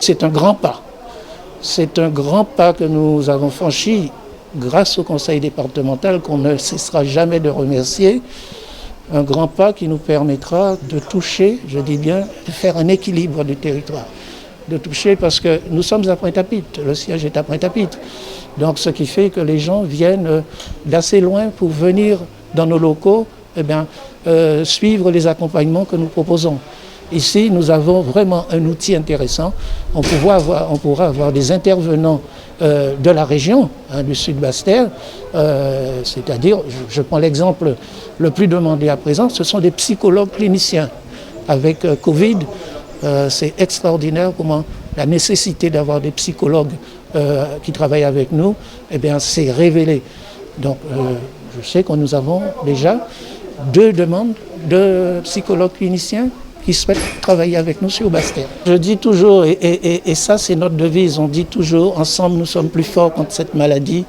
C'est un grand pas. C'est un grand pas que nous avons franchi grâce au conseil départemental qu'on ne cessera jamais de remercier. Un grand pas qui nous permettra de toucher, je dis bien, de faire un équilibre du territoire. De toucher parce que nous sommes à Pointe-à-Pitre, le siège est à Pointe-à-Pitre. Donc ce qui fait que les gens viennent d'assez loin pour venir dans nos locaux suivre les accompagnements que nous proposons. Ici, nous avons vraiment un outil intéressant. On pourra avoir des intervenants de la région, du Sud Basse-Terre, c'est-à-dire, je prends l'exemple le plus demandé à présent, ce sont des psychologues cliniciens. Avec Covid, c'est extraordinaire comment la nécessité d'avoir des psychologues qui travaillent avec nous, c'est révélé. Donc, je sais que nous avons déjà 2 demandes de psychologues cliniciens qui souhaitent travailler avec nous sur Basse-Terre. Je dis toujours, et ça c'est notre devise, on dit toujours, ensemble nous sommes plus forts contre cette maladie,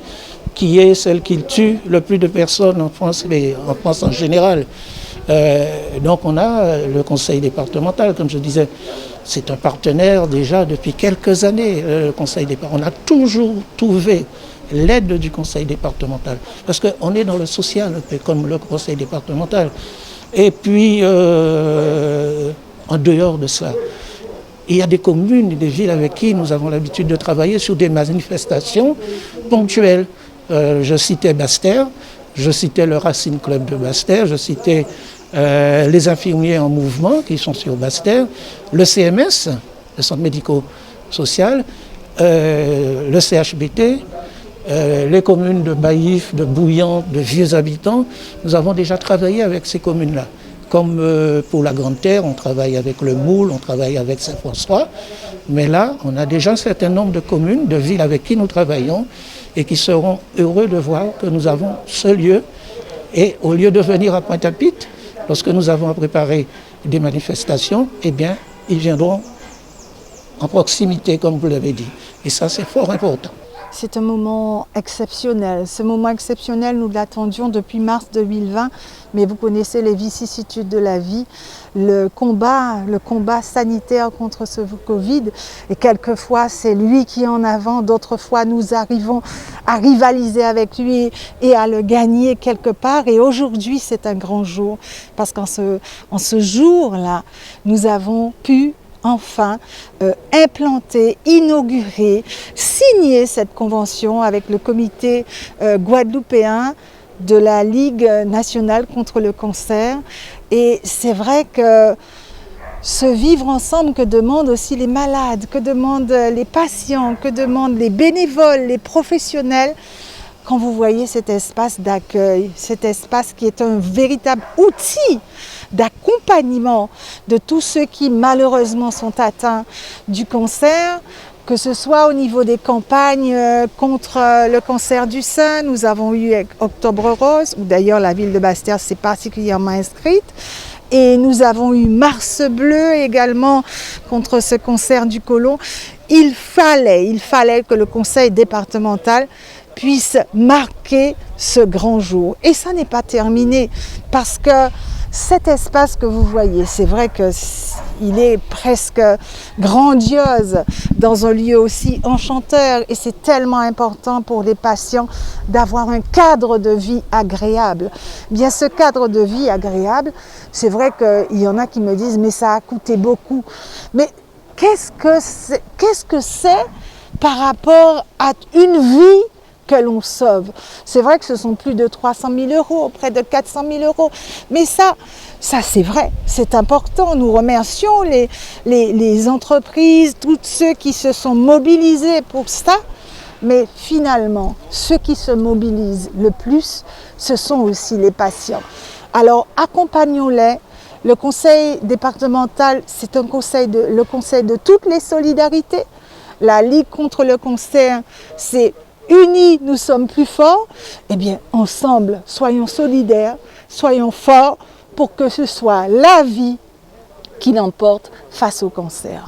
qui est celle qui tue le plus de personnes en France, mais en France en général. Donc on a le conseil départemental, comme je disais, c'est un partenaire déjà depuis quelques années, le conseil départemental. On a toujours trouvé l'aide du conseil départemental, parce qu'on est dans le social, comme le conseil départemental. Et puis, en dehors de ça, il y a des communes et des villes avec qui nous avons l'habitude de travailler sur des manifestations ponctuelles. Je citais Basse-Terre, je citais le Racine Club de Basse-Terre, je citais les infirmiers en mouvement qui sont sur Basse-Terre, le CMS, le Centre médico-social, le CHBT, les communes de Baïf, de Bouillante, de Vieux Habitants. Nous avons déjà travaillé avec ces communes-là. Comme pour la Grande Terre, on travaille avec le Moule, on travaille avec Saint-François. Mais là, on a déjà un certain nombre de communes, de villes avec qui nous travaillons et qui seront heureux de voir que nous avons ce lieu. Et au lieu de venir à Pointe-à-Pitre, lorsque nous avons préparé des manifestations, ils viendront en proximité, comme vous l'avez dit. Et ça, c'est fort important. C'est un moment exceptionnel. Ce moment exceptionnel, nous l'attendions depuis mars 2020, mais vous connaissez les vicissitudes de la vie, le combat sanitaire contre ce Covid. Et quelquefois, c'est lui qui est en avant, d'autres fois, nous arrivons à rivaliser avec lui et à le gagner quelque part. Et aujourd'hui, c'est un grand jour, parce qu'en ce jour-là, nous avons pu enfin implanter, inaugurer, signer cette convention avec le comité guadeloupéen de la Ligue nationale contre le cancer. Et c'est vrai que ce vivre ensemble que demandent aussi les malades, que demandent les patients, que demandent les bénévoles, les professionnels, quand vous voyez cet espace d'accueil, cet espace qui est un véritable outil d'accompagnement de tous ceux qui malheureusement sont atteints du cancer, que ce soit au niveau des campagnes contre le cancer du sein, nous avons eu Octobre Rose, où d'ailleurs la ville de Basse-Terre s'est particulièrement inscrite, et nous avons eu Mars Bleu également contre ce cancer du côlon. Il fallait que le conseil départemental puisse marquer ce grand jour. Et ça n'est pas terminé, parce que cet espace que vous voyez, c'est vrai qu'il est presque grandiose dans un lieu aussi enchanteur, et c'est tellement important pour les patients d'avoir un cadre de vie agréable. Bien, ce cadre de vie agréable, c'est vrai qu'il y en a qui me disent « mais ça a coûté beaucoup ». Mais qu'est-ce que c'est par rapport à une vie que l'on sauve? C'est vrai que ce sont plus de 300 000 euros, près de 400 000 euros. Mais ça c'est vrai, c'est important. Nous remercions les entreprises, tous ceux qui se sont mobilisés pour ça. Mais finalement, ceux qui se mobilisent le plus, ce sont aussi les patients. Alors, accompagnons-les. Le conseil départemental, c'est le conseil de toutes les solidarités. La Ligue contre le cancer, c'est unis, nous sommes plus forts. Eh bien, ensemble, soyons solidaires, soyons forts pour que ce soit la vie qui l'emporte face au cancer.